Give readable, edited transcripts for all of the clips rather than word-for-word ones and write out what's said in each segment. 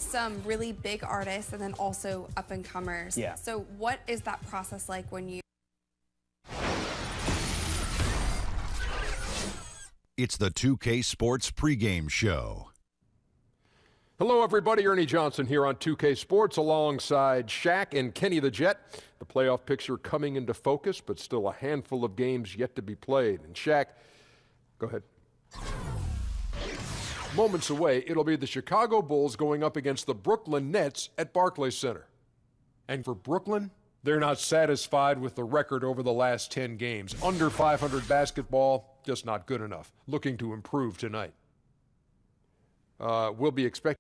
some really big artists and then also up-and-comers. Yeah. So what is that process like when you... It's the 2K Sports pregame show. Hello, everybody. Ernie Johnson here on 2K Sports alongside Shaq and Kenny the Jet. The playoff picture coming into focus, but still a handful of games yet to be played. And Shaq, go ahead. Moments away, it'll be the Chicago Bulls going up against the Brooklyn Nets at Barclays Center. And for Brooklyn, they're not satisfied with the record over the last 10 games. Under 500 basketball, just not good enough. Looking to improve tonight. We'll be expecting.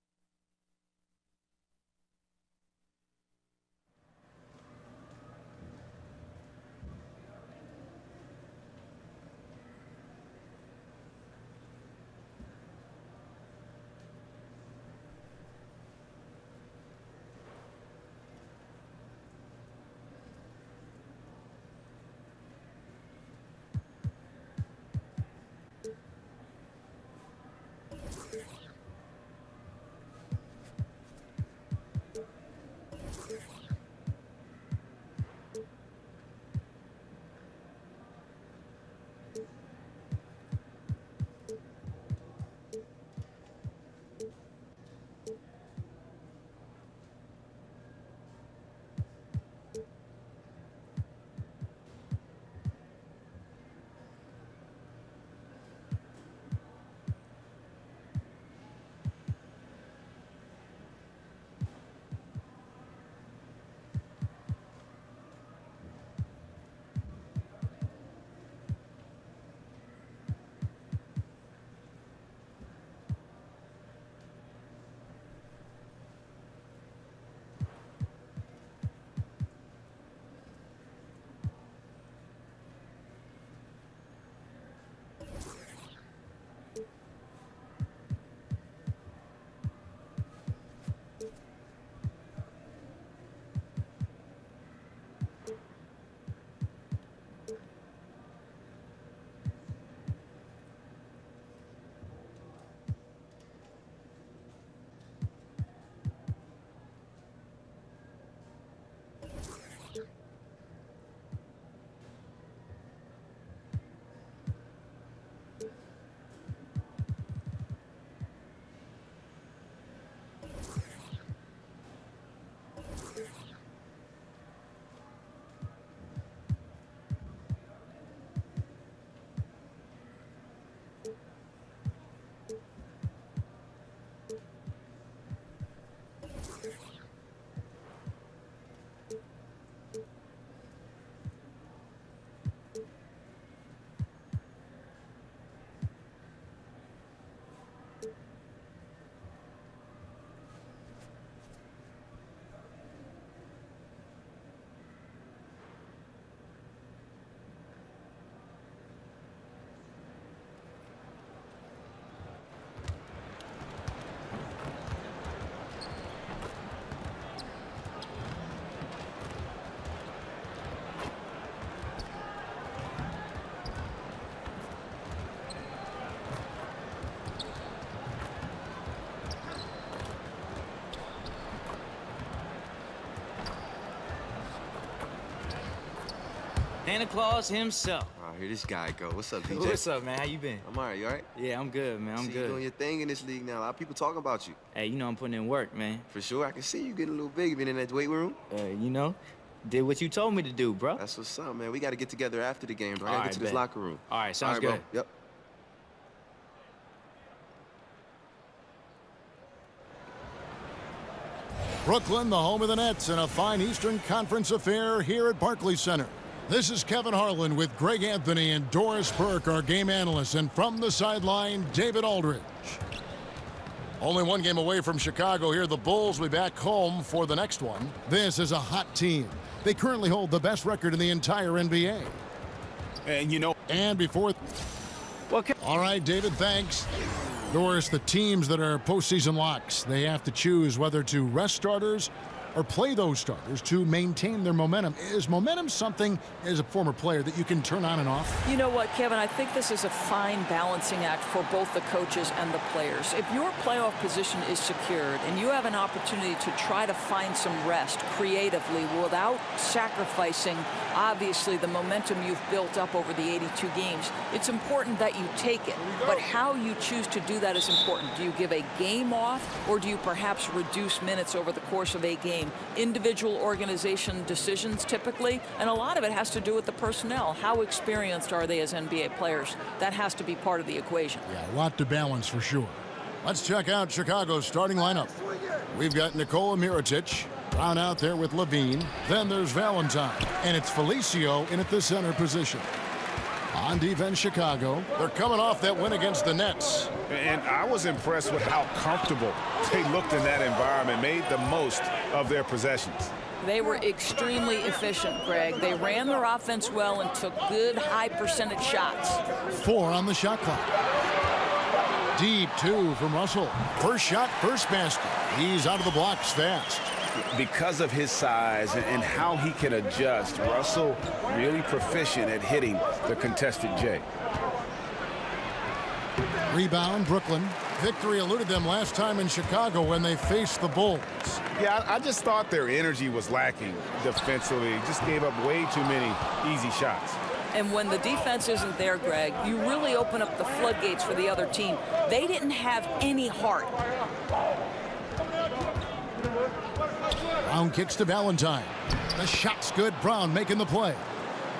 Santa Claus himself. Oh, here this guy go. What's up, DJ? What's up, man? How you been? I'm all right. You all right? Yeah, I'm good, man. I'm see good. You doing your thing in this league now. A lot of people talking about you. Hey, you know I'm putting in work, man. For sure. I can see you getting a little big. Been in that weight room. You know, did what you told me to do, bro. That's what's up, man. We got to get together after the game, bro. I got to get to this bet. locker room. All right, sounds all right, good. Bro. Yep. Brooklyn, the home of the Nets, in a fine Eastern Conference affair here at Barclays Center. This is Kevin Harlan with Greg Anthony and Doris Burke, our game analysts, and from the sideline, David Aldridge. Only one game away from Chicago here. The Bulls will be back home for the next one. This is a hot team. They currently hold the best record in the entire NBA. And you know... And before... Okay. All right, David, thanks. Doris, the teams that are postseason locks, they have to choose whether to rest starters or play those starters to maintain their momentum? Is momentum something, as a former player, that you can turn on and off? You know what, Kevin? I think this is a fine balancing act for both the coaches and the players. If your playoff position is secured and you have an opportunity to try to find some rest creatively without sacrificing, obviously, the momentum you've built up over the 82 games, it's important that you take it. But how you choose to do that is important. Do you give a game off, or do you perhaps reduce minutes over the course of a game? Individual organization decisions typically, and a lot of it has to do with the personnel. How experienced are they as NBA players? That has to be part of the equation. Yeah, a lot to balance for sure. Let's check out Chicago's starting lineup. We've got Nikola Mirotic, Brown out there with Levine. Then there's Valentine, and it's Felicio in at the center position. On defense, Chicago. They're coming off that win against the Nets. And I was impressed with how comfortable they looked in that environment, made the most of their possessions. They were extremely efficient, Greg. They ran their offense well and took good high percentage shots. 4 on the shot clock. Deep 2 from Russell. First shot, first basket. He's out of the blocks fast. Because of his size and how he can adjust, Russell really proficient at hitting the contested J. Rebound, Brooklyn. Victory eluded them last time in Chicago when they faced the Bulls. Yeah, I just thought their energy was lacking defensively. Just gave up way too many easy shots. And when the defense isn't there, Greg, you really open up the floodgates for the other team. They didn't have any heart. Brown kicks to Valentine. The shot's good. Brown making the play.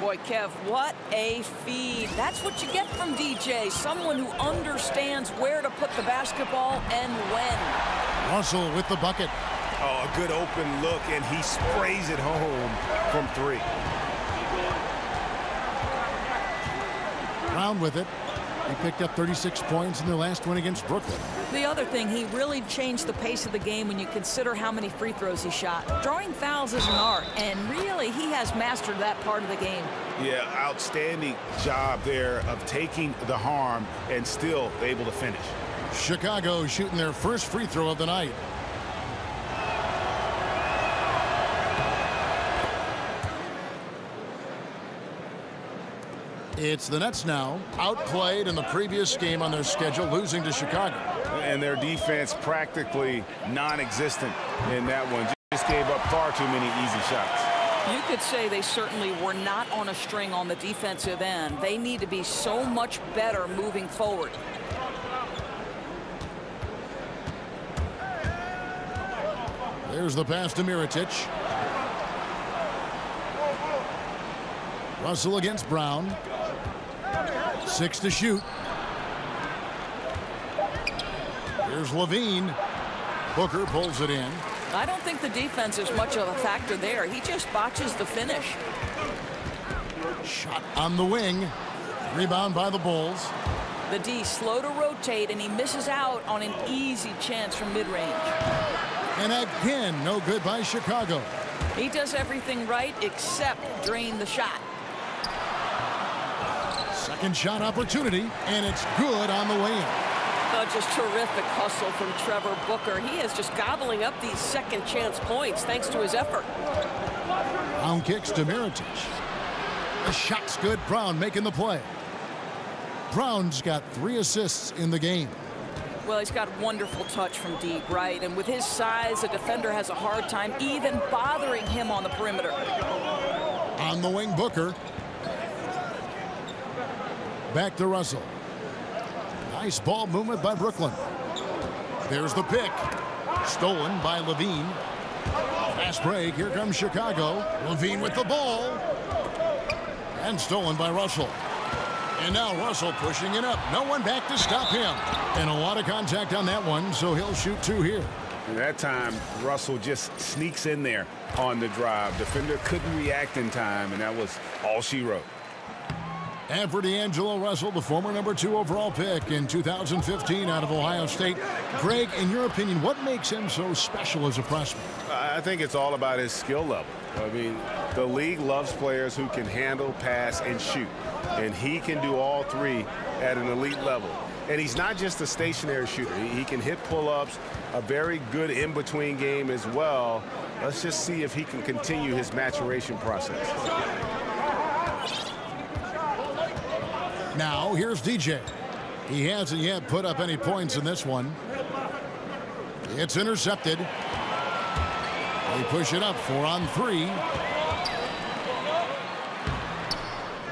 Boy, Kev, what a feed. That's what you get from DJ, someone who understands where to put the basketball and when. Russell with the bucket. Oh, a good open look, and he sprays it home from 3. Brown with it. He picked up 36 points in their last win against Brooklyn. The other thing, he really changed the pace of the game when you consider how many free throws he shot. Drawing fouls is an art, and really he has mastered that part of the game. Yeah, outstanding job there of taking the harm and still able to finish. Chicago shooting their first free throw of the night. It's the Nets now, outplayed in the previous game on their schedule, losing to Chicago. And their defense practically non-existent in that one. Just gave up far too many easy shots. You could say they certainly were not on a string on the defensive end. They need to be so much better moving forward. There's the pass to Mirotic. Russell against Brown. 6 to shoot. Here's Levine. Booker pulls it in. I don't think the defense is much of a factor there. He just botches the finish. Shot on the wing. Rebound by the Bulls. The D slow to rotate, and he misses out on an easy chance from mid-range. And again, no good by Chicago. He does everything right except drain the shot. Second shot opportunity, and it's good on the way in. Oh, just terrific hustle from Trevor Booker. He is just gobbling up these second chance points thanks to his effort. Brown kicks to Mirotic. The shot's good. Brown making the play. Brown's got 3 assists in the game. Well, he's got wonderful touch from deep, right? And with his size, a defender has a hard time even bothering him on the perimeter. On the wing, Booker. Back to Russell. Nice ball movement by Brooklyn. There's the pick. Stolen by Levine. Fast break. Here comes Chicago. Levine with the ball. And stolen by Russell. And now Russell pushing it up. No one back to stop him. And a lot of contact on that one, so he'll shoot 2 here. And that time, Russell just sneaks in there on the drive. Defender couldn't react in time, and that was all she wrote. And for D'Angelo Russell, the former #2 overall pick in 2015 out of Ohio State. Greg, in your opinion, what makes him so special as a prospect? I think it's all about his skill level. I mean, the league loves players who can handle, pass, and shoot. And he can do all three at an elite level. And he's not just a stationary shooter. He can hit pull-ups, a very good in-between game as well. Let's just see if he can continue his maturation process. Now, here's DJ. He hasn't yet put up any points in this one. It's intercepted. They push it up 4 on 3.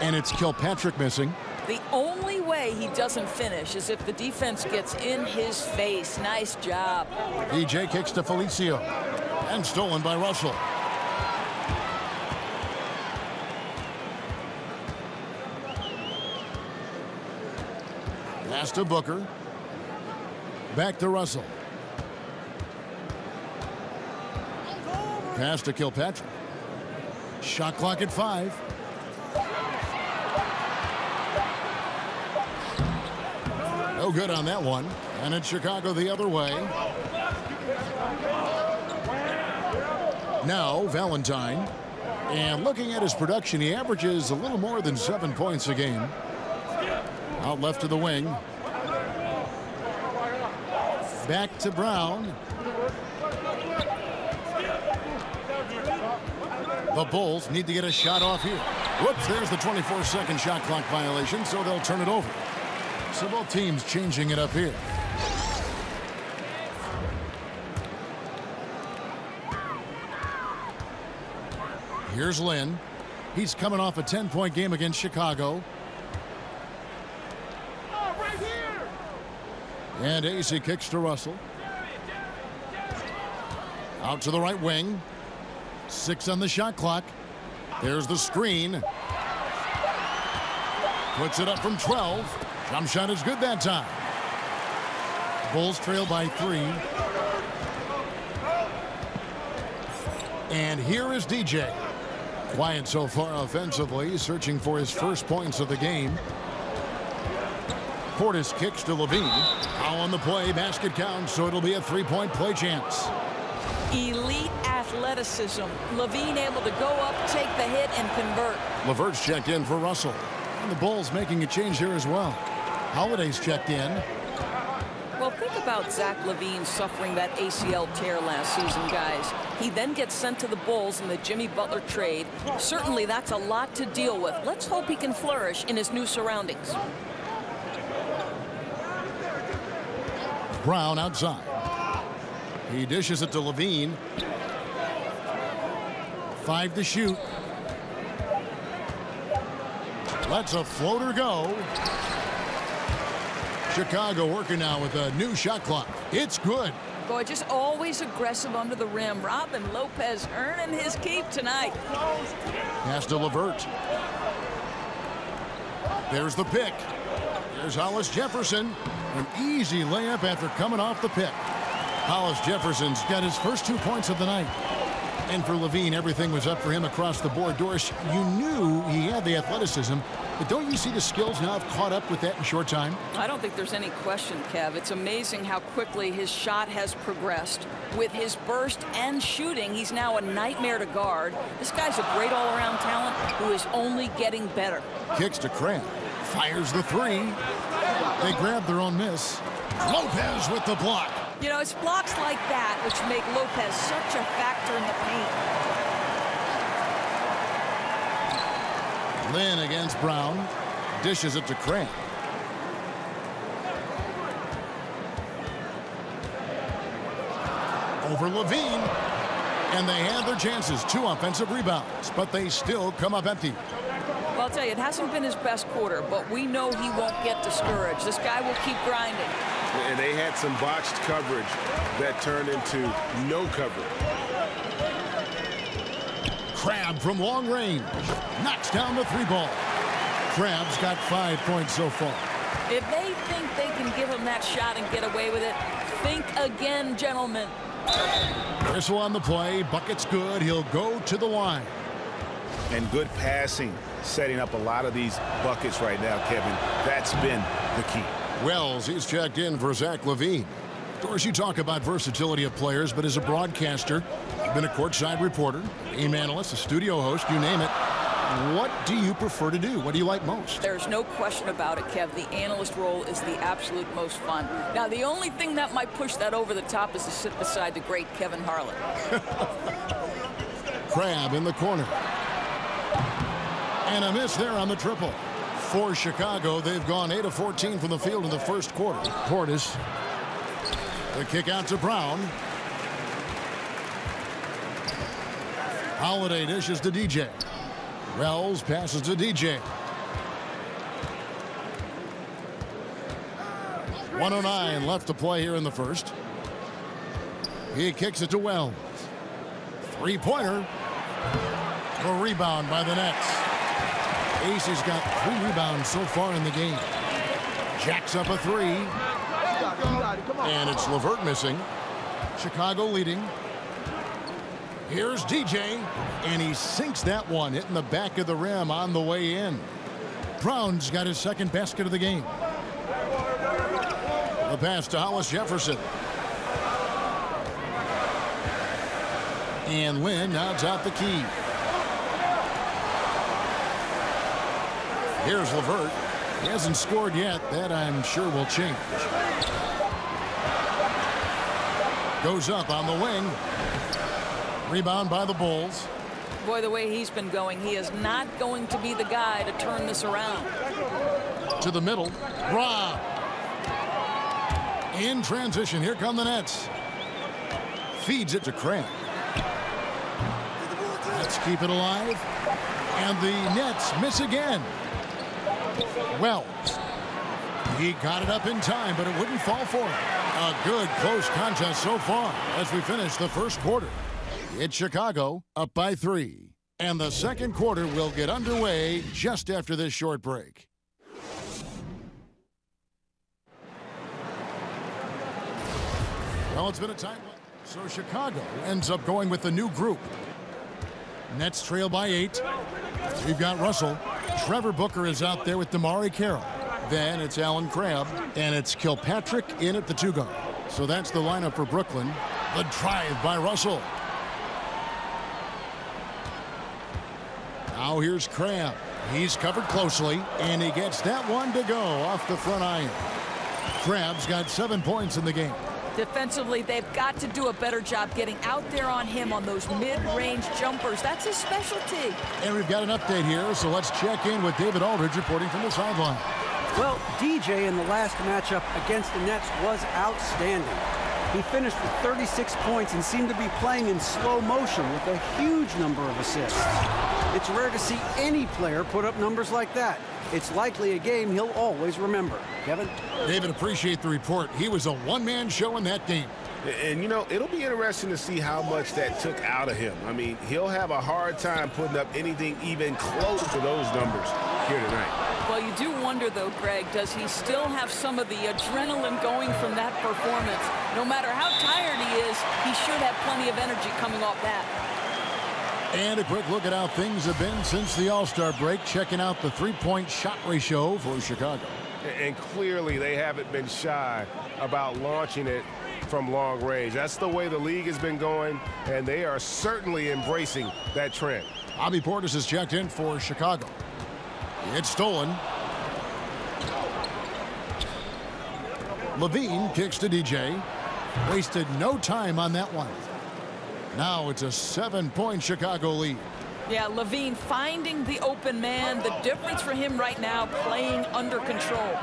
And it's Kilpatrick missing. The only way he doesn't finish is if the defense gets in his face. Nice job. DJ kicks to Felicio. And stolen by Russell. Pass to Booker. Back to Russell. Pass to Kilpatrick. Shot clock at 5. No good on that one. And it's Chicago the other way. Now Valentine. And looking at his production, he averages a little more than 7 points a game. Out left to the wing. Back to Brown. The Bulls need to get a shot off here. Whoops, there's the 24-second shot clock violation, so they'll turn it over. So both teams changing it up here. Here's Lynn. He's coming off a 10-point game against Chicago. And AC kicks to Russell. Out to the right wing. 6 on the shot clock. There's the screen. Puts it up from 12. Jump shot is good that time. Bulls trail by 3. And here is DJ. Quiet so far offensively, searching for his first points of the game. Portis kicks to Levine. Foul on the play, basket counts, so it'll be a 3-point play chance. Elite athleticism. Levine able to go up, take the hit, and convert. LeVert's checked in for Russell. And the Bulls making a change here as well. Holiday's checked in. Well, think about Zach LaVine suffering that ACL tear last season, guys. He then gets sent to the Bulls in the Jimmy Butler trade. Certainly, that's a lot to deal with. Let's hope he can flourish in his new surroundings. Brown outside. He dishes it to Levine. 5 to shoot. Lets a floater go. Chicago working now with a new shot clock. It's good. Boy, just always aggressive under the rim. Robin Lopez earning his keep tonight. Pass to LeVert. There's the pick. There's Hollis Jefferson. An easy layup after coming off the pick. Hollis Jefferson's got his first 2 points of the night. And for Levine, everything was up for him across the board. Doris, you knew he had the athleticism, but don't you see the skills now have caught up with that in short time? I don't think there's any question, Kev. It's amazing how quickly his shot has progressed. With his burst and shooting, he's now a nightmare to guard. This guy's a great all-around talent who is only getting better. Kicks to Cram. Fires the 3. They grab their own miss. Lopez with the block. You know, it's blocks like that which make Lopez such a factor in the paint. Lynn against Brown. Dishes it to Cram. Over Levine. And they had their chances. 2 offensive rebounds, but they still come up empty. Well, I'll tell you, it hasn't been his best quarter, but we know he won't get discouraged. This guy will keep grinding. And they had some botched coverage that turned into no coverage. Crab from long range. Knocks down the 3-ball. Crab's got 5 points so far. If they think they can give him that shot and get away with it, think again, gentlemen. Whistle on the play. Bucket's good. He'll go to the line. And good passing setting up a lot of these buckets right now, Kevin. That's been the key. Wells, he's checked in for Zach LaVine. Doris, you talk about versatility of players, but as a broadcaster, you've been a courtside reporter, game analyst, a studio host, you name it. What do you prefer to do? What do you like most? There's no question about it, Kev. The analyst role is the absolute most fun. Now, the only thing that might push that over the top is to sit beside the great Kevin Harlan. Crabbe in the corner. And a miss there on the triple. For Chicago, they've gone 8 of 14 from the field in the first quarter. Portis. The kick out to Brown. Holiday dishes to DJ. Wells passes to DJ. 1:09 left to play here in the first. He kicks it to Wells. Three-pointer. A rebound by the Nets. Ace has got 3 rebounds so far in the game. Jacks up a 3. And it's LeVert missing. Chicago leading. Here's DJ, and he sinks that one, hitting the back of the rim on the way in. Brown's got his second basket of the game. The pass to Hollis Jefferson. And Lynn nods out the key. Here's LeVert. He hasn't scored yet. That, I'm sure, will change. Goes up on the wing. Rebound by the Bulls. Boy, the way he's been going, he is not going to be the guy to turn this around. To the middle. Rob. In transition. Here come the Nets. Feeds it to Crabbe. Let's keep it alive. And the Nets miss again. Wells. He got it up in time, but it wouldn't fall for him. A good close contest so far as we finish the first quarter. It's Chicago up by 3. And the second quarter will get underway just after this short break. Well, it's been a tight one. So Chicago ends up going with the new group. Nets trail by 8. We've got Russell. Trevor Booker is out there with Damari Carroll. Then it's Alan Crabbe, and it's Kilpatrick in at the 2 guard. So that's the lineup for Brooklyn. The drive by Russell. Now here's Crabbe. He's covered closely, and he gets that one to go off the front iron. Crabbe's got 7 points in the game. Defensively, they've got to do a better job getting out there on him on those mid-range jumpers. That's his specialty. And we've got an update here, so let's check in with David Aldridge reporting from the sideline. Well, DJ in the last matchup against the Nets was outstanding. He finished with 36 points and seemed to be playing in slow motion with a huge number of assists. It's rare to see any player put up numbers like that. It's likely a game he'll always remember. Kevin? David, appreciate the report. He was a one-man show in that game. And, you know, it'll be interesting to see how much that took out of him. I mean, he'll have a hard time putting up anything even close to those numbers here tonight. Well, you do wonder, though, Greg, does he still have some of the adrenaline going from that performance? No matter how tired he is, he should have plenty of energy coming off that. And a quick look at how things have been since the All-Star break, checking out the three-point shot ratio for Chicago. And clearly they haven't been shy about launching it from long range. That's the way the league has been going, and they are certainly embracing that trend. Bobby Portis has checked in for Chicago. It's stolen. LaVine kicks to DJ. Wasted no time on that one. Now it's a 7-point Chicago lead. Yeah, LaVine finding the open man. The difference for him right now, playing under control.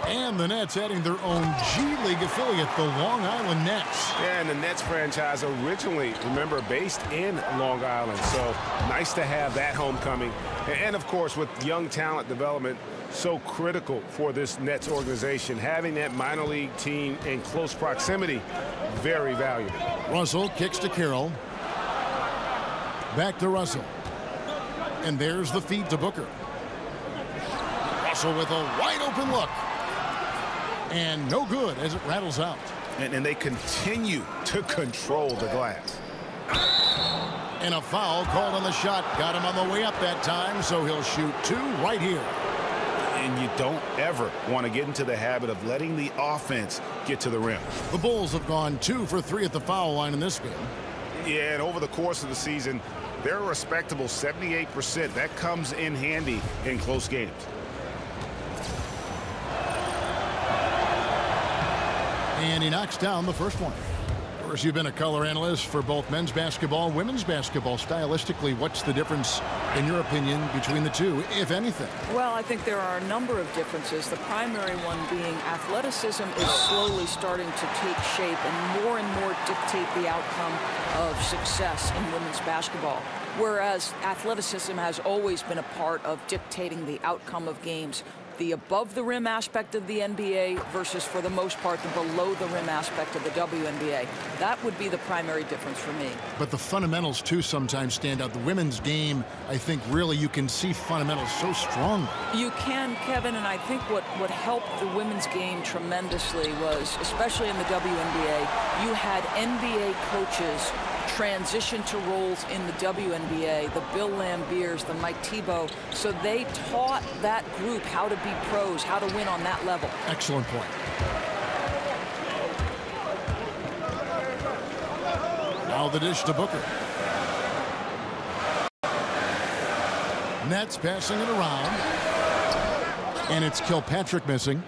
And the Nets adding their own G League affiliate, the Long Island Nets. Yeah, and the Nets franchise originally, remember, based in Long Island. So nice to have that homecoming. And of course, with young talent development, so critical for this Nets organization. Having that minor league team in close proximity, very valuable. Russell kicks to Carroll. Back to Russell. And there's the feed to Booker. Russell with a wide open look. And no good as it rattles out. And they continue to control the glass. And a foul called on the shot. Got him on the way up that time, so he'll shoot 2 right here. And you don't ever want to get into the habit of letting the offense get to the rim. The Bulls have gone 2 for 3 at the foul line in this game. Yeah, and over the course of the season, they're a respectable 78%. That comes in handy in close games. And he knocks down the first one. Of course, you've been a color analyst for both men's basketball and women's basketball. Stylistically, what's the difference, in your opinion, between the two, if anything? Well, I think there are a number of differences. The primary one being athleticism is slowly starting to take shape and more dictate the outcome of success in women's basketball. Whereas athleticism has always been a part of dictating the outcome of games. The above-the-rim aspect of the NBA versus, for the most part, the below-the-rim aspect of the WNBA. That would be the primary difference for me. But the fundamentals, too, sometimes stand out. The women's game, I think, really, you can see fundamentals so strongly. You can, Kevin, and I think what helped the women's game tremendously was, especially in the WNBA, you had NBA coaches transition to roles in the WNBA, the Bill Lambiers, the Mike Thibault, so they taught that group how to be pros, how to win on that level. Excellent point. Now the dish to Booker. Nets passing it around. And it's Kilpatrick missing.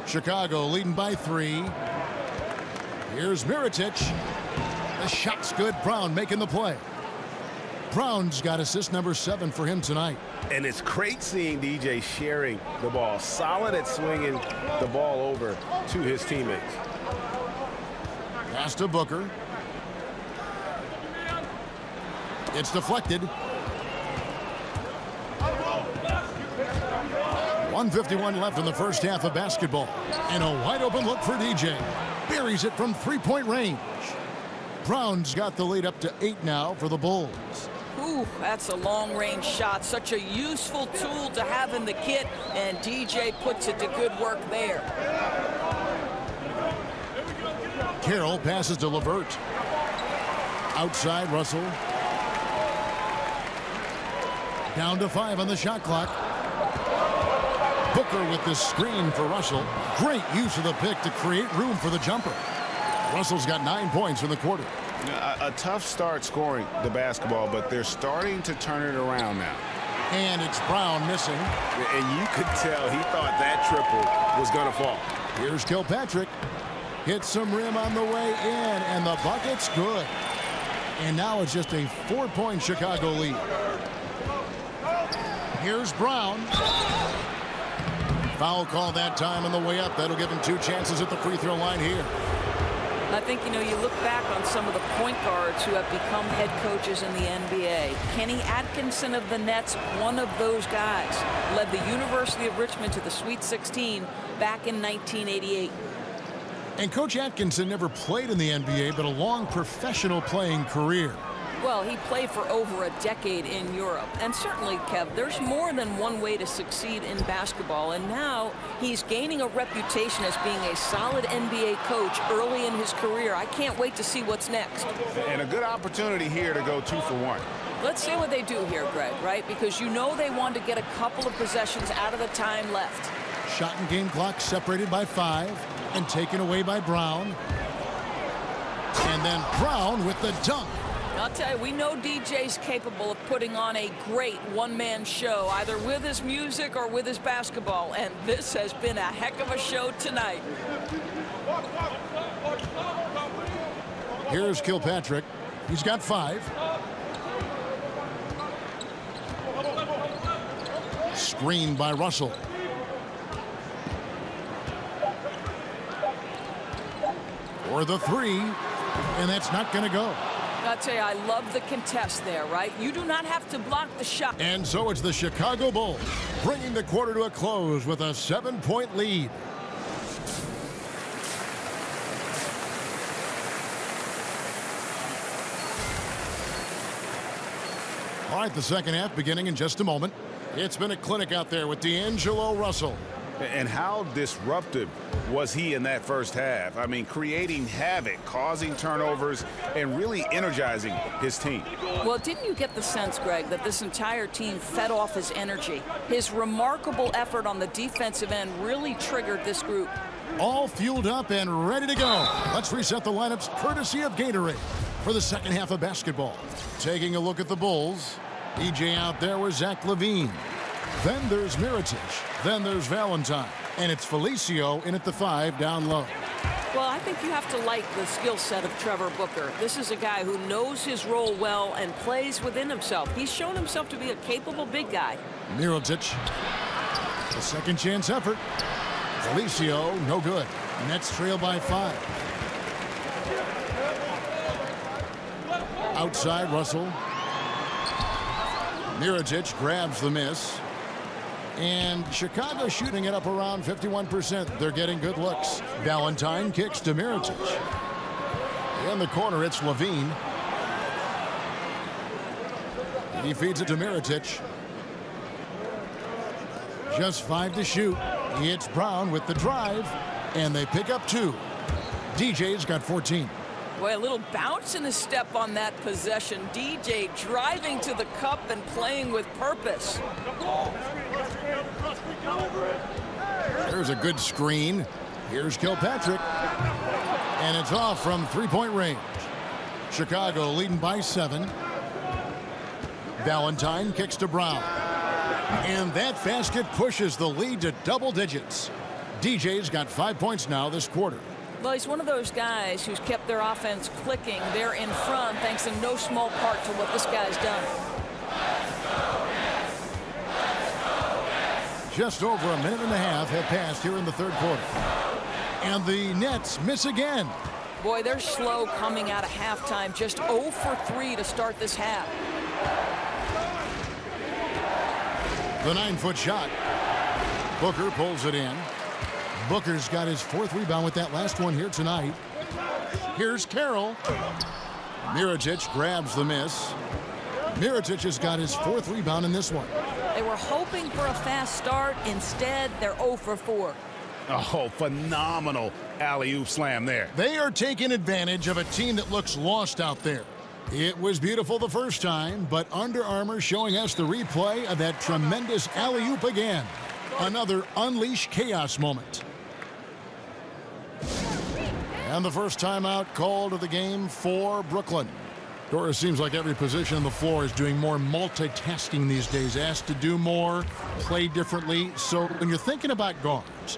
Chicago leading by 3. Here's Mirotic. The shot's good. Brown making the play. Brown's got assist number 7 for him tonight. And it's great seeing DJ sharing the ball. Solid at swinging the ball over to his teammates. Pass to Booker. It's deflected. 1:51 left in the first half of basketball. And a wide open look for DJ. Buries it from 3-point range. Brown's got the lead up to 8 now for the Bulls. Ooh, that's a long-range shot. Such a useful tool to have in the kit, and DJ puts it to good work there. Carroll passes to LeVert. Outside, Russell. Down to 5 on the shot clock. Booker with the screen for Russell. Great use of the pick to create room for the jumper. Russell's got 9 points in the quarter. A tough start scoring the basketball, but they're starting to turn it around now. And it's Brown missing. And you could tell he thought that triple was going to fall. Here's Kilpatrick. Hits some rim on the way in, and the bucket's good. And now it's just a 4-point Chicago lead. Here's Brown. Foul call that time on the way up. That'll give him 2 chances at the free throw line here. I think, you look back on some of the point guards who have become head coaches in the NBA. Kenny Atkinson of the Nets, one of those guys, led the University of Richmond to the Sweet 16 back in 1988. And Coach Atkinson never played in the NBA, but a long professional playing career. Well, he played for over a decade in Europe. And certainly, Kev, there's more than one way to succeed in basketball. And now he's gaining a reputation as being a solid NBA coach early in his career. I can't wait to see what's next. And a good opportunity here to go 2 for 1. Let's see what they do here, Greg, right? Because they want to get a couple of possessions out of the time left. Shot and game clock separated by 5 and taken away by Brown. And then Brown with the dunk. I'll tell you, we know DJ's capable of putting on a great one-man show, either with his music or with his basketball, and this has been a heck of a show tonight. Here's Kilpatrick. He's got 5. Screened by Russell. For the 3, and that's not going to go. I'll tell you, I love the contest there, right? You do not have to block the shot. And so it's the Chicago Bulls bringing the quarter to a close with a 7-point lead. All right, the second half beginning in just a moment. It's been a clinic out there with D'Angelo Russell. And how disruptive was he in that first half. I mean, creating havoc, causing turnovers, and really energizing his team. Well, didn't you get the sense, Greg, that this entire team fed off his energy? His remarkable effort on the defensive end really triggered this group. All fueled up and ready to go. Let's reset the lineups courtesy of Gatorade for the second half of basketball. Taking a look at the Bulls. DJ out there with Zach LaVine. Then there's Mirotic. Then there's Valentine. And it's Felicio in at the 5 down low. Well, I think you have to like the skill set of Trevor Booker. This is a guy who knows his role well and plays within himself. He's shown himself to be a capable big guy. Mirotic. A second chance effort. Felicio, no good. Nets trail by 5. Outside, Russell. Mirotic grabs the miss. And Chicago shooting it up around 51%. They're getting good looks. Valentine kicks to Mirotic. In the corner, it's LaVine. He feeds it to Mirotic. Just 5 to shoot. It's Brown with the drive, and they pick up 2. DJ's got 14. Boy, a little bounce in his step on that possession. DJ driving to the cup and playing with purpose. There's a good screen. Here's Kilpatrick. And it's off from three-point range. Chicago leading by 7. Valentine kicks to Brown. And that basket pushes the lead to double digits. DJ's got 5 points now this quarter. Well, he's one of those guys who's kept their offense clicking. They're in front thanks in no small part to what this guy's done. Just over a minute and a half have passed here in the third quarter. And the Nets miss again. Boy, they're slow coming out of halftime. Just 0 for 3 to start this half. The 9-foot shot. Booker pulls it in. Booker's got his 4th rebound with that last one here tonight. Here's Carroll. Mirotic grabs the miss. Mirotic has got his 4th rebound in this one. They were hoping for a fast start. Instead, they're 0 for 4. Oh, phenomenal alley-oop slam there. They are taking advantage of a team that looks lost out there. It was beautiful the first time, but Under Armour showing us the replay of that tremendous alley-oop again. Another unleash chaos moment. And the first timeout called of the game for Brooklyn. Doris, seems like every position on the floor is doing more multitasking these days, asked to do more, play differently. So when you're thinking about guards,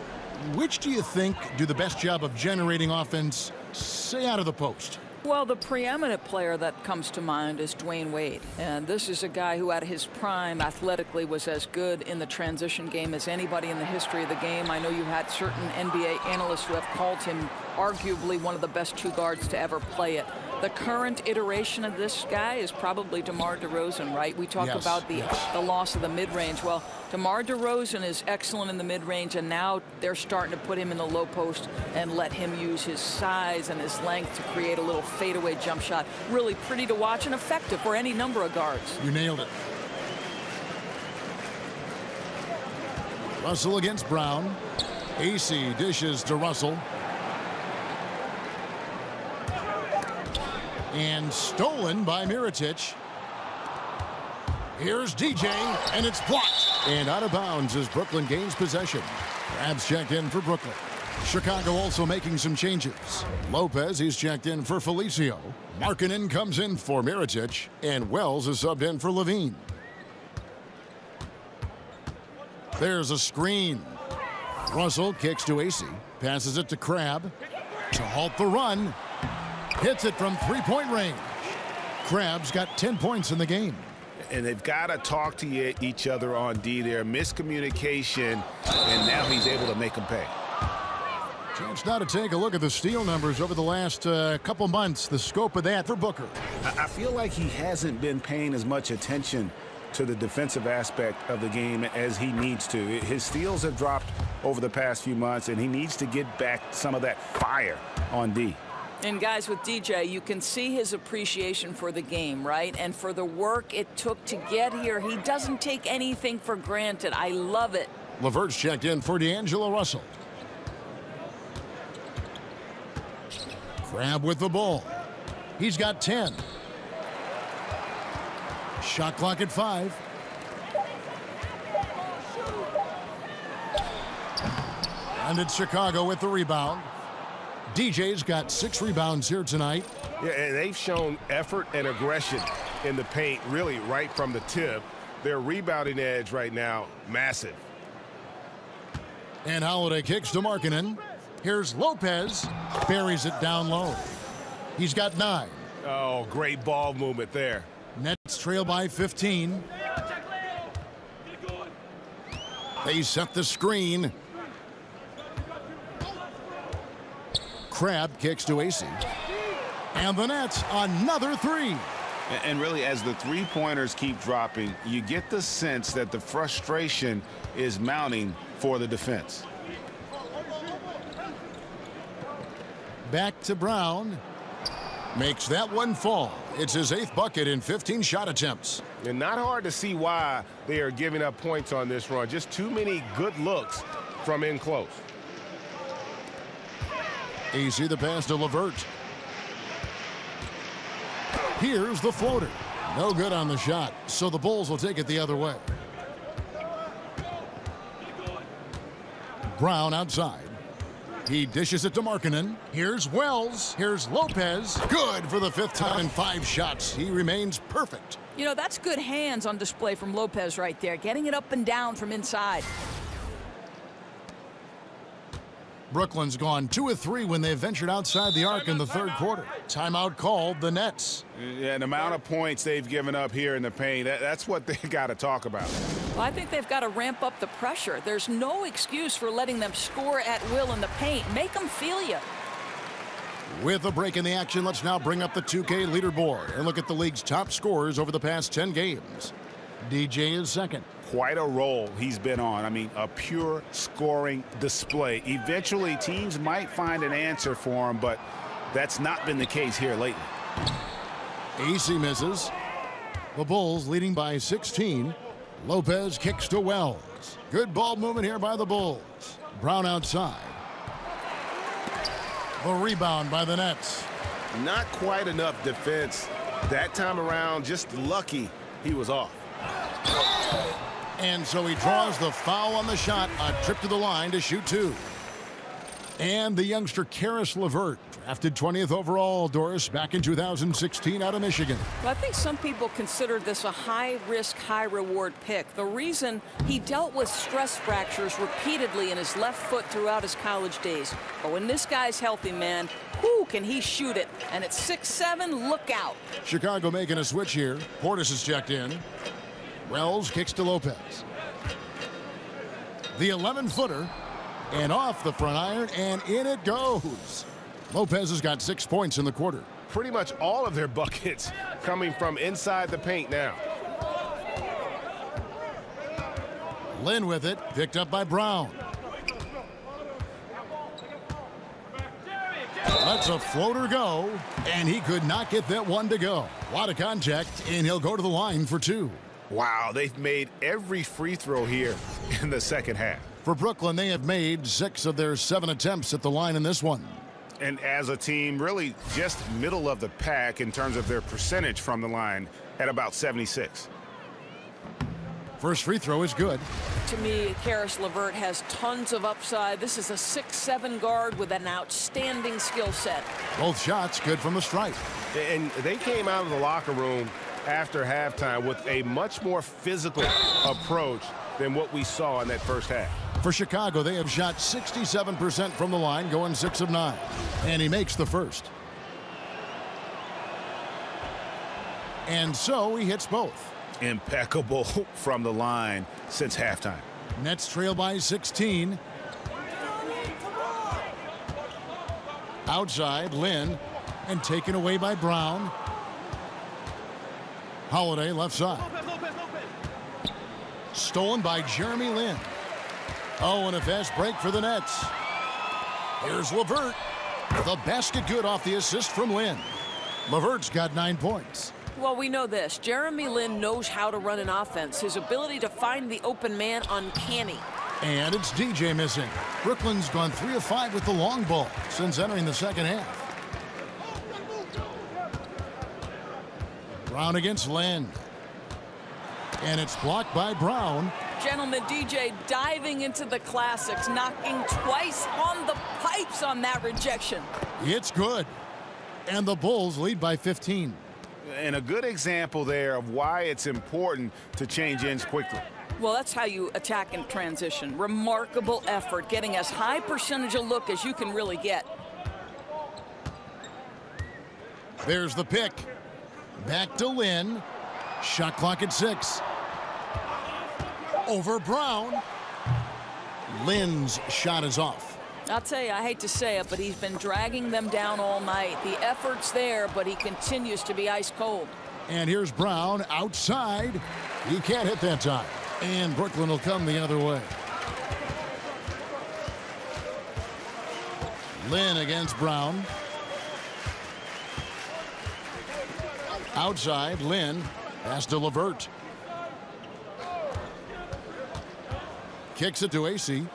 which do you think do the best job of generating offense, say, out of the post? Well, the preeminent player that comes to mind is Dwayne Wade. And this is a guy who at his prime athletically was as good in the transition game as anybody in the history of the game. I know you had certain NBA analysts who have called him arguably one of the best 2 guards to ever play it. The current iteration of this guy is probably DeMar DeRozan, right? We talk about the loss of the mid-range. Well, DeMar DeRozan is excellent in the mid-range, and now they're starting to put him in the low post and let him use his size and his length to create a little fadeaway jump shot. Really pretty to watch and effective for any number of guards. You nailed it. Russell against Brown. AC dishes to Russell. And stolen by Mirotic. Here's DJ, and it's blocked. And out of bounds as Brooklyn gains possession. Crabs checked in for Brooklyn. Chicago also making some changes. Lopez, he's checked in for Felicio. Markkanen comes in for Mirotic. And Wells is subbed in for LaVine. There's a screen. Russell kicks to AC. Passes it to Crab. To halt the run. Hits it from three-point range. Crab's got 10 points in the game. And they've got to talk to each other on D there. Miscommunication, and now he's able to make them pay. Chance now to take a look at the steal numbers over the last couple months. The scope of that for Booker. I feel like he hasn't been paying as much attention to the defensive aspect of the game as he needs to. His steals have dropped over the past few months, and he needs to get back some of that fire on D. And guys, with DJ, you can see his appreciation for the game, right? And for the work it took to get here. He doesn't take anything for granted. I love it. LeVert's checked in for D'Angelo Russell. Crabbe with the ball. He's got 10. Shot clock at 5. And it's Chicago with the rebound. DJ's got 6 rebounds here tonight. Yeah, and they've shown effort and aggression in the paint, really right from the tip. Their rebounding edge right now, massive. And Holiday kicks to Markkanen. Here's Lopez. Buries it down low. He's got 9. Oh, great ball movement there. Nets trail by 15. They set the screen. Crabbe kicks to AC. And the Nets, another 3. And really, as the three-pointers keep dropping, you get the sense that the frustration is mounting for the defense. Back to Brown. Makes that one fall. It's his 8th bucket in 15 shot attempts. And not hard to see why they are giving up points on this run. Just too many good looks from in close. AC the pass to LeVert. Here's the floater. No good on the shot, so the Bulls will take it the other way. Brown outside. He dishes it to Markkanen. Here's Wells. Here's Lopez. Good for the 5th time in 5 shots. He remains perfect. You know, that's good hands on display from Lopez right there, getting it up and down from inside. Brooklyn's gone 2 of 3 when they ventured outside the arc in the 3rd quarter. Timeout called the Nets. Yeah, the amount of points they've given up here in the paint, that's what they got to talk about. Well, I think they've got to ramp up the pressure. There's no excuse for letting them score at will in the paint. Make them feel you. With a break in the action, let's now bring up the 2K leaderboard and look at the league's top scorers over the past 10 games. DJ is second. Quite a role he's been on. I mean, a pure scoring display. Eventually, teams might find an answer for him, but that's not been the case here lately. AC misses. The Bulls leading by 16. Lopez kicks to Wells. Good ball movement here by the Bulls. Brown outside. The rebound by the Nets. Not quite enough defense that time around. Just lucky he was off. And so he draws the foul on the shot. A trip to the line to shoot 2. And the youngster Karis LeVert, drafted 20th overall, Doris, back in 2016 out of Michigan. Well, I think some people consider this a high-risk, high-reward pick. The reason he dealt with stress fractures repeatedly in his left foot throughout his college days. But when this guy's healthy, man, whoo, can he shoot it? And at 6'7", look out. Chicago making a switch here. Portis is checked in. Wells kicks to Lopez. The 11-footer. And off the front iron, and in it goes. Lopez has got 6 points in the quarter. Pretty much all of their buckets coming from inside the paint now. Lynn with it, picked up by Brown. Lets a floater go, and he could not get that one to go. A lot of contact, and he'll go to the line for 2. Wow, they've made every free throw here in the second half. For Brooklyn, they have made 6 of their 7 attempts at the line in this one. And as a team, really just middle of the pack in terms of their percentage from the line at about 76. First free throw is good. To me, Karis LeVert has tons of upside. This is a 6'7" guard with an outstanding skill set. Both shots good from the stripe. And they came out of the locker room after halftime with a much more physical approach than what we saw in that first half. For Chicago, they have shot 67% from the line, going 6 of 9. And he makes the first. And so he hits both. Impeccable from the line since halftime. Nets trail by 16. Outside, Lynn, and taken away by Brown. Holiday left side. Stolen by Jeremy Lin. Oh, and a fast break for the Nets. Here's LeVert. The basket good off the assist from Lin. LeVert's got 9 points. Well, we know this. Jeremy Lin knows how to run an offense. His ability to find the open man, uncanny. And it's DJ missing. Brooklyn's gone 3 of 5 with the long ball since entering the second half. Brown against Lynn. And it's blocked by Brown. Gentlemen, DJ diving into the classics, knocking twice on the pipes on that rejection. It's good. And the Bulls lead by 15. And a good example there of why it's important to change ends quickly. Well, that's how you attack in transition. Remarkable effort, getting as high percentage a look as you can really get. There's the pick. Back to Lynn. Shot clock at 6. Over Brown. Lynn's shot is off. I'll tell you, I hate to say it, but he's been dragging them down all night. The effort's there, but he continues to be ice cold. And here's Brown outside. He can't hit that time. And Brooklyn will come the other way. Lynn against Brown. Outside, Lynn has to Levert. Kicks it to AC.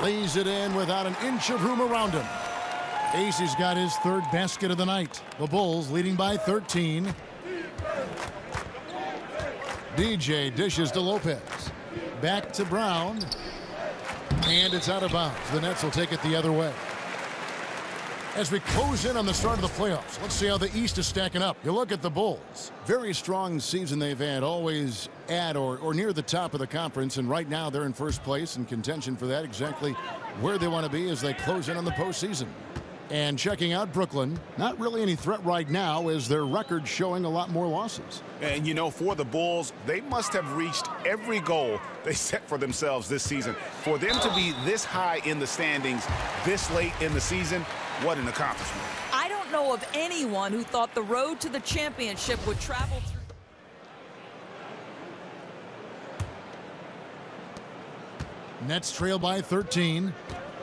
Lays it in without an inch of room around him. AC's got his third basket of the night. The Bulls leading by 13. DJ dishes to Lopez. Back to Brown. And it's out of bounds. The Nets will take it the other way. As we close in on the start of the playoffs, let's see how the East is stacking up. You look at the Bulls. Very strong season they've had, always at or near the top of the conference, and right now they're in first place in contention for that, exactly where they want to be as they close in on the postseason. And checking out Brooklyn, not really any threat right now as their record showing a lot more losses. And, you know, for the Bulls, they must have reached every goal they set for themselves this season. For them to be this high in the standings this late in the season, what an accomplishment. I don't know of anyone who thought the road to the championship would travel through. Nets trail by 13.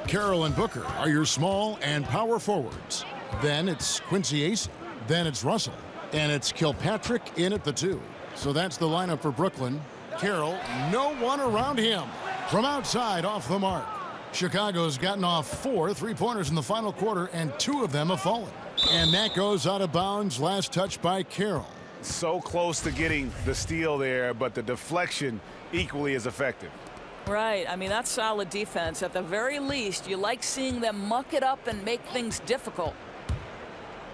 Carroll and Booker are your small and power forwards. Then it's Quincy Ace. Then it's Russell. And it's Kilpatrick in at the 2. So that's the lineup for Brooklyn. Carroll, no one around him. From outside, off the mark. Chicago's gotten off 4 3-pointers in the final quarter, and 2 of them have fallen. And that goes out of bounds. Last touch by Carroll. So close to getting the steal there, but the deflection equally as effective. Right. I mean, that's solid defense. At the very least, you like seeing them muck it up and make things difficult.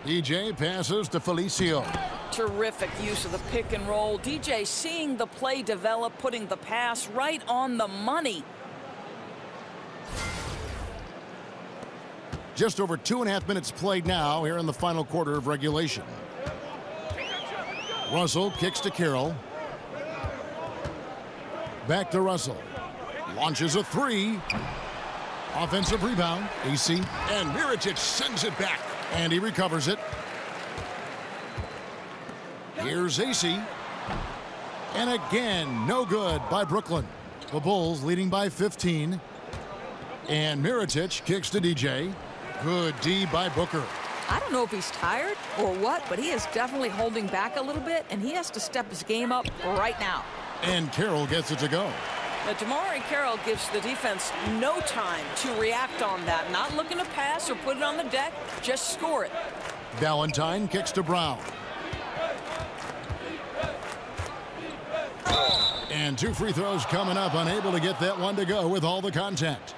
DJ passes to Felicio. Terrific use of the pick and roll. DJ seeing the play develop, putting the pass right on the money. Just over 2.5 minutes played now here in the final quarter of regulation. Russell kicks to Carroll. Back to Russell. Launches a 3. Offensive rebound. AC. And Mirotic sends it back. And he recovers it. Here's AC. And again, no good by Brooklyn. The Bulls leading by 15. And Mirotic kicks to DJ. Good D by Booker. I don't know if he's tired or what, but he is definitely holding back a little bit, and he has to step his game up right now. And Carroll gets it to go. Now, Damari Carroll gives the defense no time to react on that. Not looking to pass or put it on the deck, just score it. Valentine kicks to Brown. And 2 free throws coming up, unable to get that one to go with all the contact.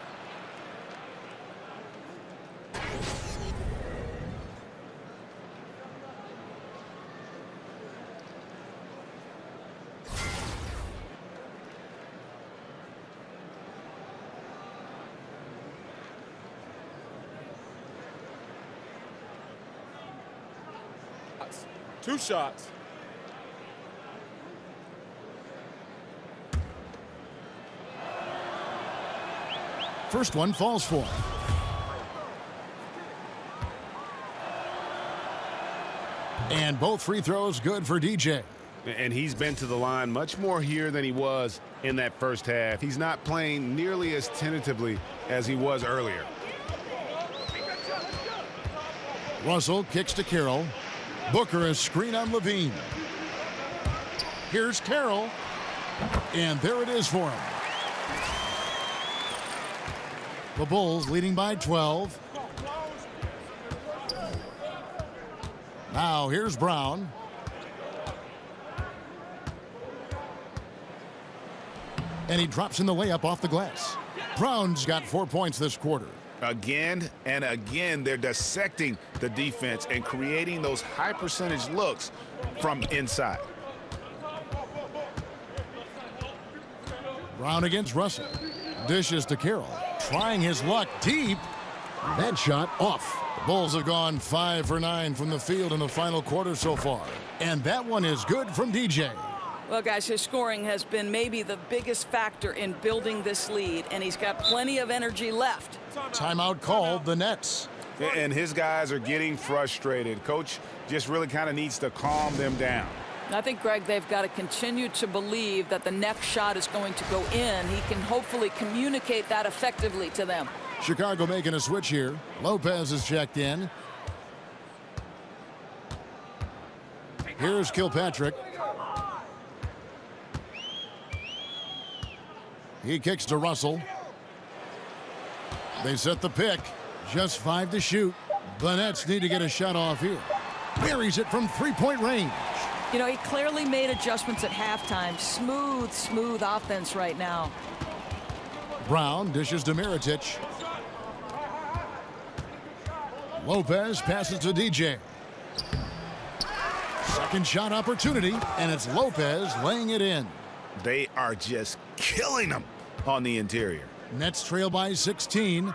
Two shots. First one falls for him. And both free throws good for DJ. And he's been to the line much more here than he was in that first half. He's not playing nearly as tentatively as he was earlier. Russell kicks to Carroll. Booker is screen on Levine. Here's Carroll. And there it is for him. The Bulls leading by 12. Now here's Brown. And he drops in the layup off the glass. Brown's got 4 points this quarter. Again and again, they're dissecting the defense and creating those high percentage looks from inside. Brown against Russell. Dishes to Carroll. Trying his luck deep. That shot off. The Bulls have gone 5 for 9 from the field in the final quarter so far. And that one is good from DJ. Well, guys, his scoring has been maybe the biggest factor in building this lead, and he's got plenty of energy left. Timeout called the Nets. And his guys are getting frustrated. Coach just really kind of needs to calm them down. I think, Greg, they've got to continue to believe that the next shot is going to go in. He can hopefully communicate that effectively to them. Chicago making a switch here. Lopez is checked in. Here's Kilpatrick. He kicks to Russell. They set the pick. Just 5 to shoot. The Nets need to get a shot off here. Buries it from three-point range. You know, he clearly made adjustments at halftime. Smooth offense right now. Brown dishes to Mirotic. Lopez passes to DJ. Second shot opportunity, and it's Lopez laying it in. They are just killing them on the interior. Nets trail by 16.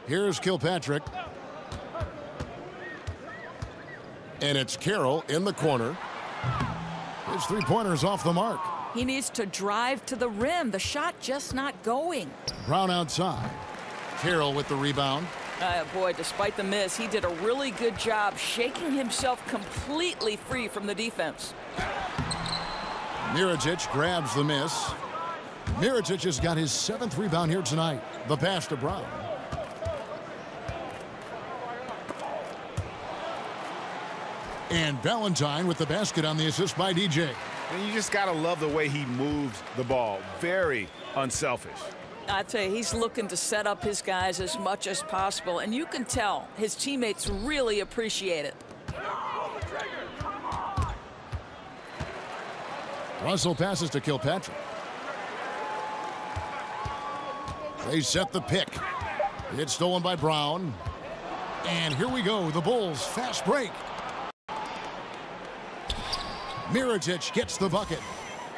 Here's Kilpatrick. And it's Carroll in the corner. His three-pointer's off the mark. He needs to drive to the rim. The shot just not going. Brown outside. Carroll with the rebound. Boy, despite the miss, he did a really good job shaking himself completely free from the defense. Mirotic grabs the miss. Mirotic has got his 7th rebound here tonight. The pass to Brown. And Valentine with the basket on the assist by DJ. And you just got to love the way he moved the ball. Very unselfish. I tell you, he's looking to set up his guys as much as possible, and you can tell his teammates really appreciate it. Russell passes to Kilpatrick. They set the pick. It's stolen by Brown. And here we go, the Bulls fast break. Mirotic gets the bucket,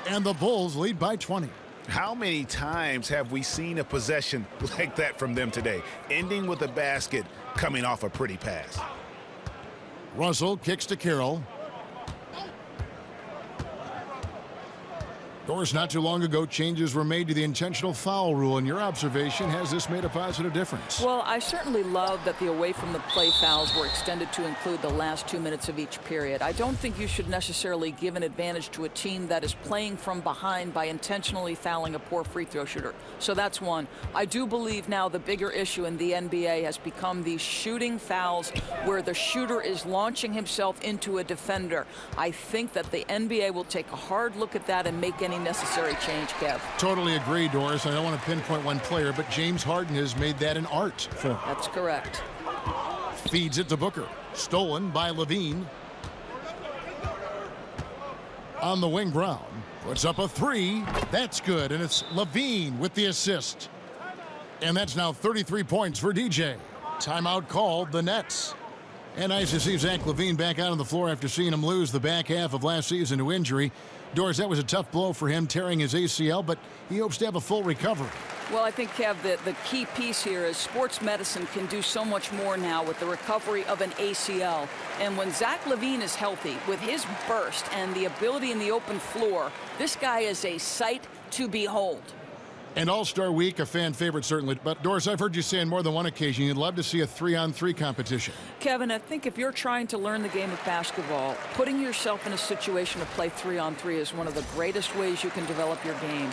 and the Bulls lead by 20. How many times have we seen a possession like that from them today, ending with a basket coming off a pretty pass? Russell kicks to Carroll. Of course, not too long ago, changes were made to the intentional foul rule. In your observation, has this made a positive difference? Well, I certainly love that the away from the play fouls were extended to include the last 2 minutes of each period. I don't think you should necessarily give an advantage to a team that is playing from behind by intentionally fouling a poor free throw shooter. So that's one. I do believe now the bigger issue in the NBA has become these shooting fouls where the shooter is launching himself into a defender. I think that the NBA will take a hard look at that and make any necessary change, Kev. Totally agree, Doris. I don't want to pinpoint one player, but James Harden has made that an art for him. That's correct. Feeds it to Booker. Stolen by Levine. On the wing, Brown puts up a 3. That's good, and it's Levine with the assist. And that's now 33 points for DJ. Timeout called, the Nets. And nice to see Zach LaVine back out on the floor after seeing him lose the back half of last season to injury. Doris, that was a tough blow for him, tearing his ACL, but he hopes to have a full recovery. Well, I think, Kev, the key piece here is sports medicine can do so much more now with the recovery of an ACL. And when Zach LaVine is healthy, with his burst and the ability in the open floor, this guy is a sight to behold. And All-Star Week, a fan favorite certainly. But, Doris, I've heard you say on more than one occasion you'd love to see a 3-on-3 competition. Kevin, I think if you're trying to learn the game of basketball, putting yourself in a situation to play 3-on-3 is one of the greatest ways you can develop your game.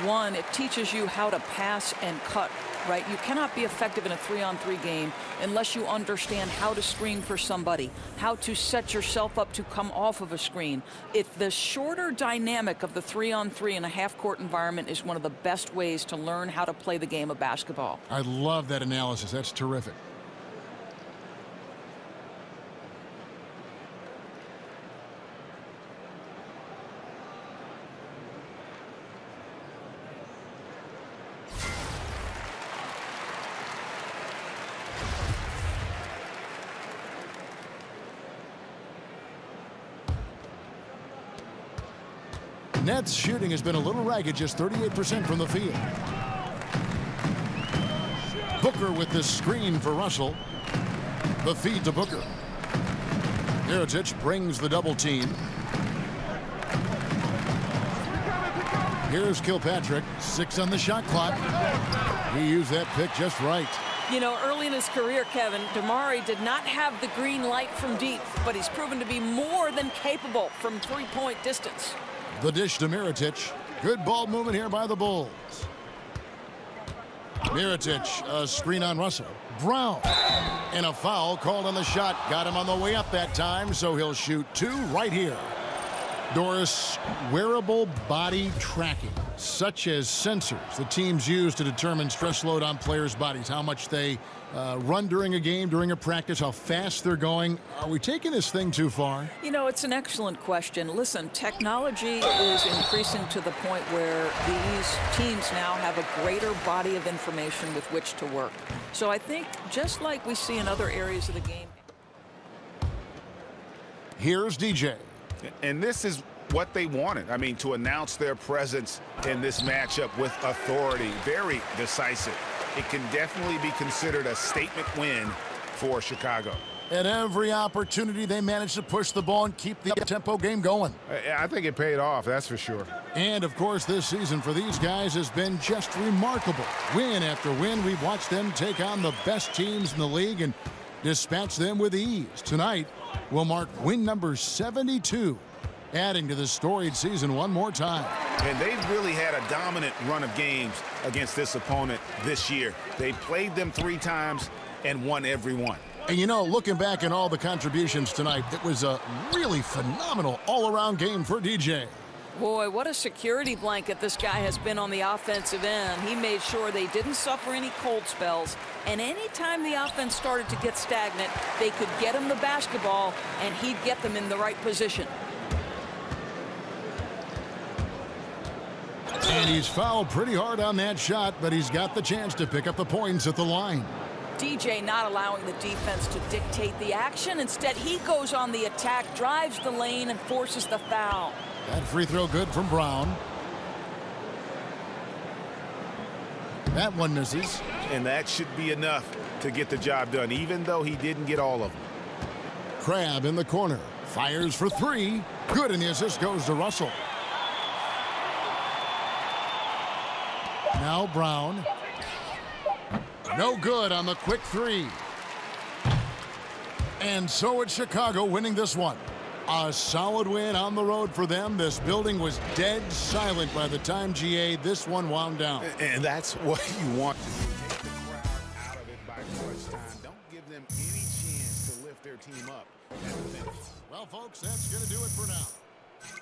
One, it teaches you how to pass and cut, right? You cannot be effective in a 3-on-3 game unless you understand how to screen for somebody, how to set yourself up to come off of a screen. If the shorter dynamic of the 3-on-3 in a half-court environment is one of the best ways to learn how to play the game of basketball. I love that analysis. That's terrific. Nets shooting has been a little ragged, just 38% from the field. Booker with the screen for Russell. The feed to Booker. Mirotic brings the double team. Here's Kilpatrick, 6 on the shot clock. He used that pick just right. You know, early in his career, Kevin, DeMauri did not have the green light from deep, but he's proven to be more than capable from three-point distance. The dish to Mirotic. Good ball movement here by the Bulls. Mirotic, a screen on Russell. Brown. And a foul called on the shot. Got him on the way up that time, so he'll shoot 2 right here. Doris, wearable body tracking, such as sensors the teams use to determine stress load on players' bodies, how much they run during a game, during a practice, how fast they're going. Are we taking this thing too far? You know, it's an excellent question. Listen, technology is increasing to the point where these teams now have a greater body of information with which to work. So I think just like we see in other areas of the game. Here's DJ. And this is what they wanted. I mean, to announce their presence in this matchup with authority, very decisive. It can definitely be considered a statement win for Chicago. At every opportunity, they managed to push the ball and keep the tempo game going. I think it paid off, that's for sure. And, of course, this season for these guys has been just remarkable. Win after win, we've watched them take on the best teams in the league and dispatch them with ease. Tonight will mark win number 72, adding to the storied season one more time. And they've really had a dominant run of games against this opponent this year. They played them 3 times and won every one. And, you know, looking back at all the contributions tonight, it was a really phenomenal all-around game for DJ. Boy, what a security blanket this guy has been on the offensive end. He made sure they didn't suffer any cold spells. And anytime the offense started to get stagnant, they could get him the basketball, and he'd get them in the right position. And he's fouled pretty hard on that shot, but he's got the chance to pick up the points at the line. DJ not allowing the defense to dictate the action. Instead, he goes on the attack, drives the lane, and forces the foul. That free throw good from Brown. That one misses. And that should be enough to get the job done, even though he didn't get all of them. Crabbe in the corner. Fires for 3. Good, and the assist goes to Russell. Now Brown. No good on the quick 3. And so it's Chicago winning this one. A solid win on the road for them. This building was dead silent by the time this one wound down. And that's what you want to do. Take the crowd out of it by clutch time. Don't give them any chance to lift their team up at the finish. Well, folks, that's going to do it for now.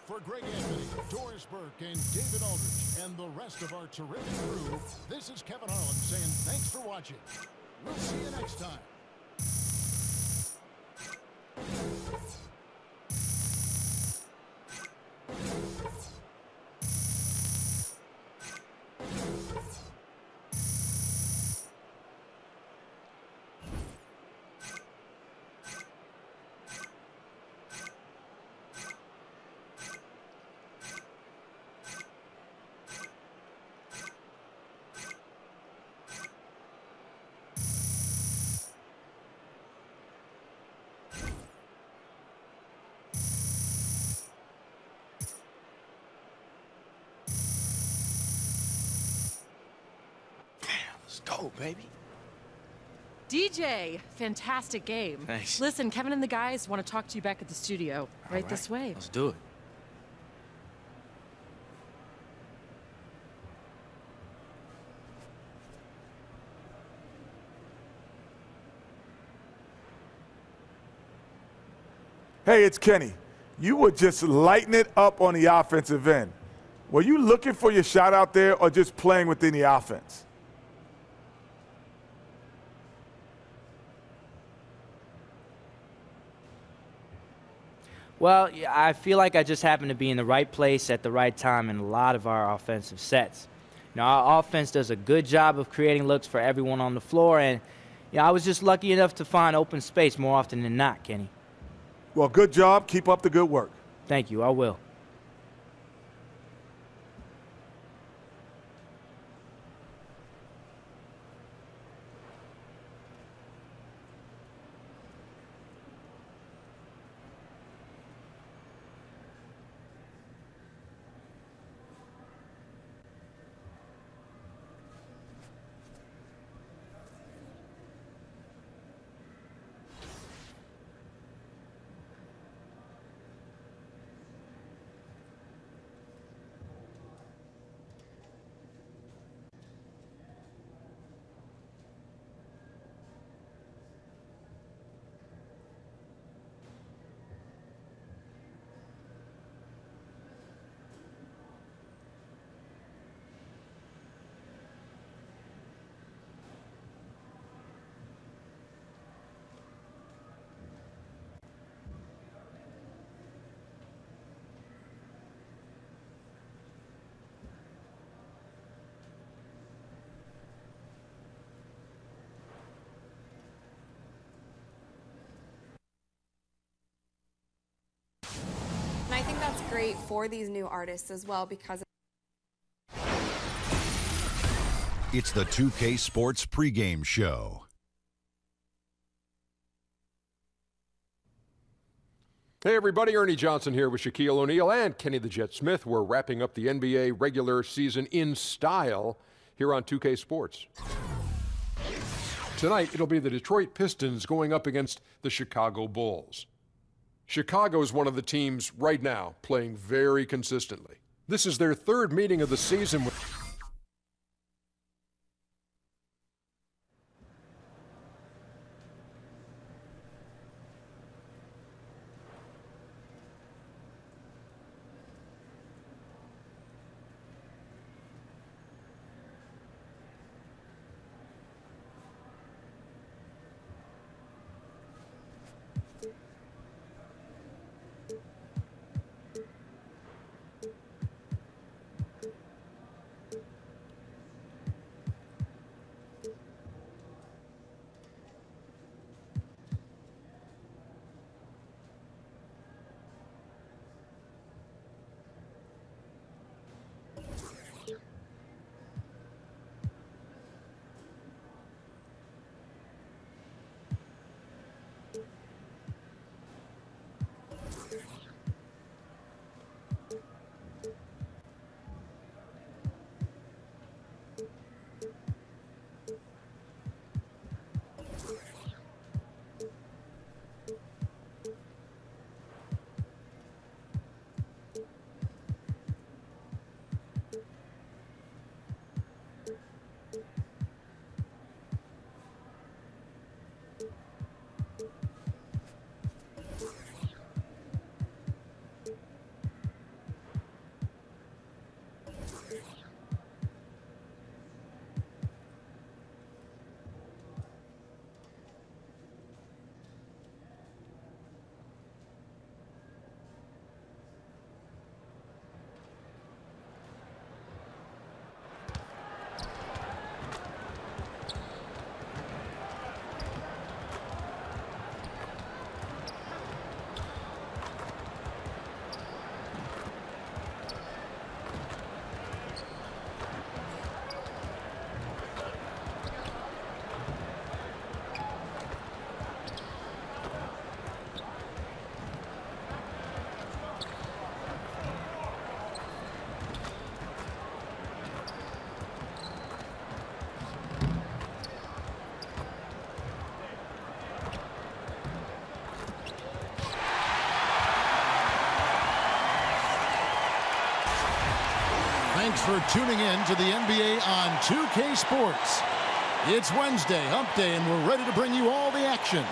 For Greg Anthony, Doris Burke, and David Aldridge, and the rest of our terrific crew, this is Kevin Harlan saying thanks for watching. We'll see you next time. Go, baby. DJ, fantastic game. Thanks. Listen, Kevin and the guys want to talk to you back at the studio. Right this way. Let's do it. Hey, it's Kenny. You were just lighting it up on the offensive end. Were you looking for your shot out there or just playing within the offense? Well, I feel like I just happened to be in the right place at the right time in a lot of our offensive sets. You know, our offense does a good job of creating looks for everyone on the floor, and you know, I was just lucky enough to find open space more often than not, Kenny. Well, good job. Keep up the good work. Thank you. I will. great for these new artists as well because It's the 2K Sports pregame show. Hey everybody, Ernie Johnson here with Shaquille O'Neal and Kenny the Jet Smith. We're wrapping up the NBA regular season in style here on 2K Sports. Tonight, it'll be the Detroit Pistons going up against the Chicago Bulls. Chicago is one of the teams right now playing very consistently. This is their third meeting of the season with Thanks for tuning in to the NBA on 2K Sports. It's Wednesday, hump day, and we're ready to bring you all the action.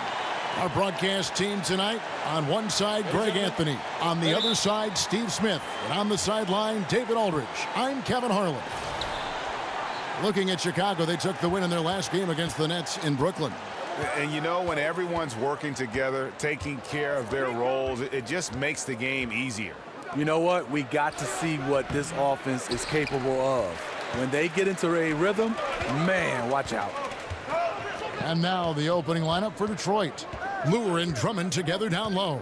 Our broadcast team tonight, on one side, Greg Anthony. On the other side, Steve Smith. And on the sideline, David Aldridge. I'm Kevin Harlan. Looking at Chicago, they took the win in their last game against the Nets in Brooklyn. And you know, when everyone's working together, taking care of their roles, it just makes the game easier. You know what? We got to see what this offense is capable of. When they get into a rhythm, man, watch out. And now the opening lineup for Detroit. Lure and Drummond together down low.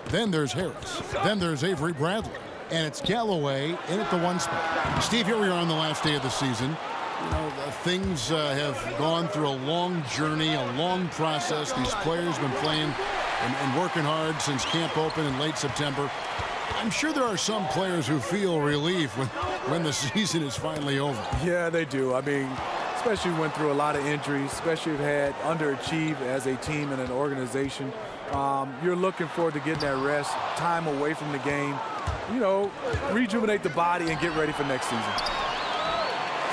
Then there's Harris. Then there's Avery Bradley. And it's Galloway in at the one spot. Steve, here we are on the last day of the season. You know, things have gone through a long journey, a long process. These players have been playing and working hard since camp opened in late September. I'm sure there are some players who feel relief when the season is finally over. Yeah, they do. I mean, especially went through a lot of injuries, especially had underachieved as a team and an organization. You're looking forward to getting that rest, time away from the game, you know, rejuvenate the body and get ready for next season.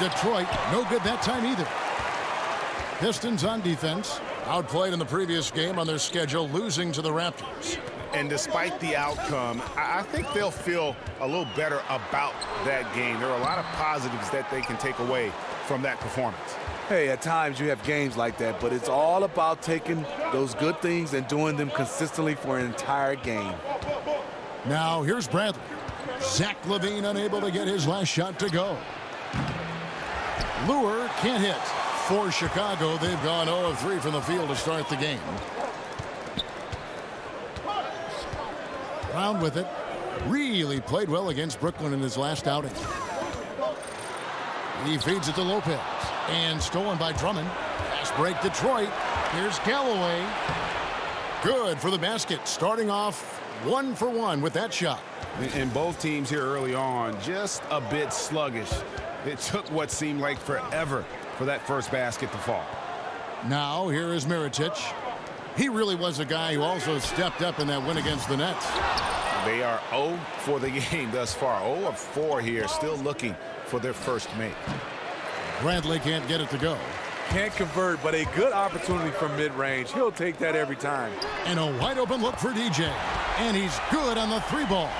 Detroit, no good that time either. Pistons on defense, outplayed in the previous game on their schedule, losing to the Raptors. And despite the outcome, I think they'll feel a little better about that game. There are a lot of positives that they can take away from that performance. Hey, at times you have games like that, but it's all about taking those good things and doing them consistently for an entire game. Now, here's Bradley. Zach LaVine unable to get his last shot to go. Lure can't hit. For Chicago, they've gone 0 of 3 from the field to start the game. Brown with it. really played well against Brooklyn in his last outing. He feeds it to Lopez. And stolen by Drummond. Pass break Detroit. Here's Galloway. Good for the basket. Starting off 1 for 1 with that shot. And both teams here early on just a bit sluggish. It took what seemed like forever for that first basket to fall. Now here is Mirotic. He really was a guy who also stepped up in that win against the Nets. They are 0 for the game thus far. 0 of 4 here, still looking for their first make. Bradley can't get it to go. Can't convert, but a good opportunity from mid-range. He'll take that every time. And a wide open look for DJ. And he's good on the 3-ball.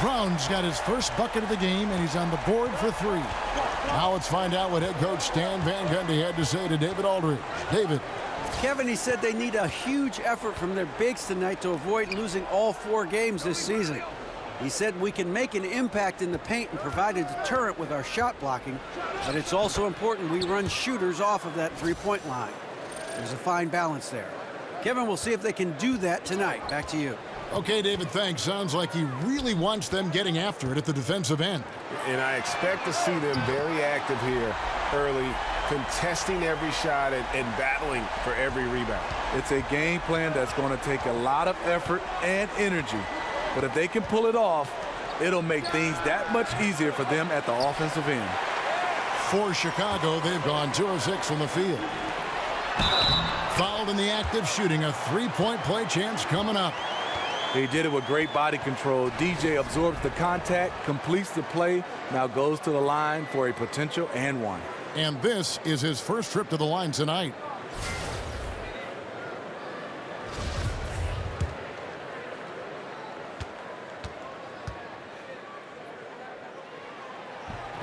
Brown's got his first bucket of the game, and he's on the board for 3. Now let's find out what head coach Stan Van Gundy had to say to David Aldridge. David. Kevin, he said they need a huge effort from their bigs tonight to avoid losing all 4 games this season. He said we can make an impact in the paint and provide a deterrent with our shot blocking, but it's also important we run shooters off of that 3-point line. There's a fine balance there. Kevin, we'll see if they can do that tonight. Back to you. Okay, David, thanks. Sounds like he really wants them getting after it at the defensive end. And I expect to see them very active here early, contesting every shot and battling for every rebound. It's a game plan that's going to take a lot of effort and energy. But if they can pull it off, it'll make things that much easier for them at the offensive end. For Chicago, they've gone 2 of 6 from the field. Fouled in the act of shooting. A 3-point play chance coming up. He did it with great body control. DJ absorbs the contact, completes the play, now goes to the line for a potential and one. And this is his first trip to the line tonight.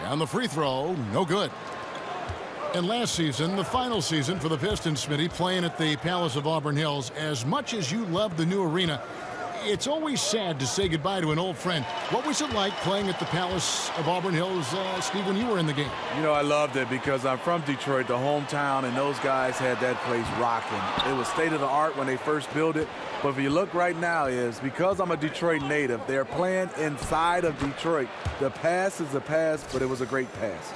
On the free throw, no good. And last season, the final season for the Pistons, Smitty, playing at the Palace of Auburn Hills, as much as you love the new arena, it's always sad to say goodbye to an old friend. What was it like playing at the Palace of Auburn Hills, Steve, when you were in the game? You know, I loved it because I'm from Detroit, the hometown, and those guys had that place rocking. It was state-of-the-art when they first built it. But if you look right now is, because I'm a Detroit native, they're playing inside of Detroit. The pass is a pass, but it was a great pass.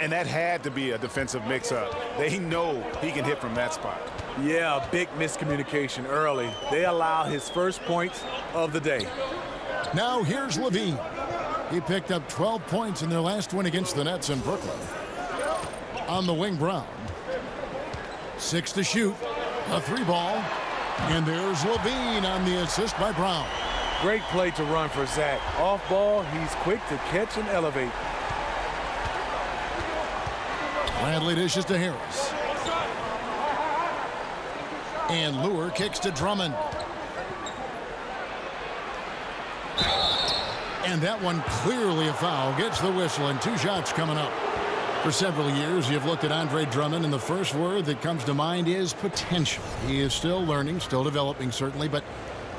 And that had to be a defensive mix-up. They know he can hit from that spot. Yeah, a big miscommunication early. They allow his first points of the day. Now here's Levine. He picked up 12 points in their last win against the Nets in Brooklyn. On the wing, Brown. 6 to shoot. A 3-ball. And there's Levine on the assist by Brown. Great play to run for Zach. Off ball, he's quick to catch and elevate. Bradley dishes to Harris. And Lure kicks to Drummond. And that one clearly a foul. Gets the whistle, and 2 shots coming up. For several years, you've looked at Andre Drummond, and the first word that comes to mind is potential. He is still learning, still developing, certainly. But,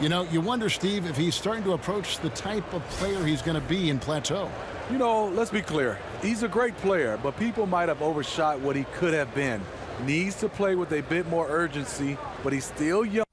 you know, you wonder, Steve, if he's starting to approach the type of player he's going to be in Plateau. You know, let's be clear. He's a great player, but people might have overshot what he could have been. Needs to play with a bit more urgency, but he's still young.